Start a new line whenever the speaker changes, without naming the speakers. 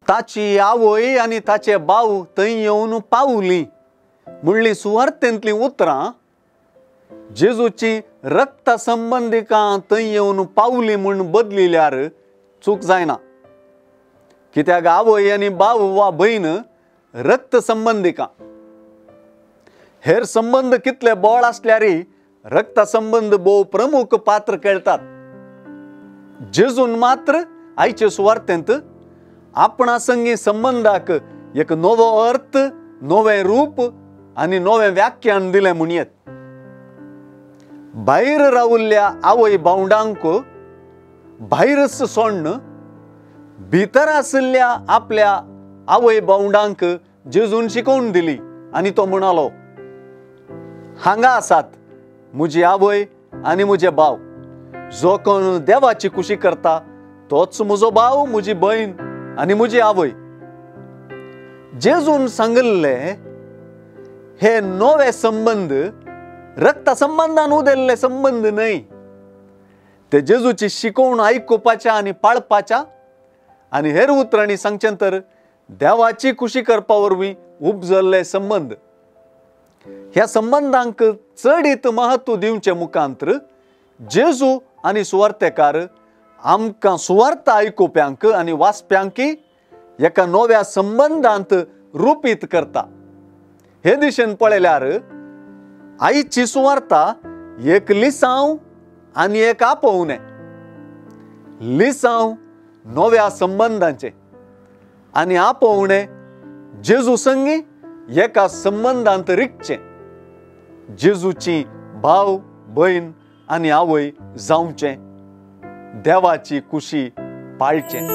ताची आवय आणि ताचे भाऊ थंय येवन पावली म्हणली सुवार्थेंतली उतरां जेजूची रक्त संबंधिकां थंय येवन पावली म्हूण बदलिल्यार चूक जायना। कित्याक आवय आनी भाव वा भयण रक्त संबंधिकां। हेर संबंध कितले बोळ आसल्यारय रक्त संबंध भोव प्रमुख पात्र खेळटात। जेजून मात्र आयचे सुवार्थेंत आपणा संगी संबंधाक एक नवो अर्थ, नवे रूप आनी नवे व्याख्यान दिलें म्हणयेत। भायर रावल्ल्या आवय भावंडांक भायरच सोडन भितर आशिल्ल्या आपल्या आवय भावंडांक जेजून शिकोवन दिली आनी तो म्हणालो, हांगा आसात म्हजी आवय आनी म्हजे भाव। जो कोण देवाची कुशी करता तोच म्हजो भाव, म्हजी भयण आनी म्हजी आवय। जेजून सांगले हे नवे संबंध रक्त संबंधान उदेल्ले संबंध न्हय। ते जेजूची शिकवण आयकुपाच्या आनी पाळपाच्या आनी हेर उतरांनी सांगचें तर देवाची कुशी करपा वरवीं उपजल्ले संबंध। ह्या संबंधांक चडीत महत्व दिवचे मुखांतर जेजू आनी सुवार्थेकार आमकां सुवार्थ आयकुप्यांक आनी वाचप्यांकी एका नव्या संबंधांत रुपीत करता। हे दिशेन पळयल्यार आयची सुवार्ता एक लिसांव आनी एक आपोवणें। लिसांव नव्या संबंधांचे आनी आपोवणें जेजू संगी एका संबंधांत रिगचें। जेजूची भाव, भयण आनी आवय जावचें, देवाची कुशी पाळचें।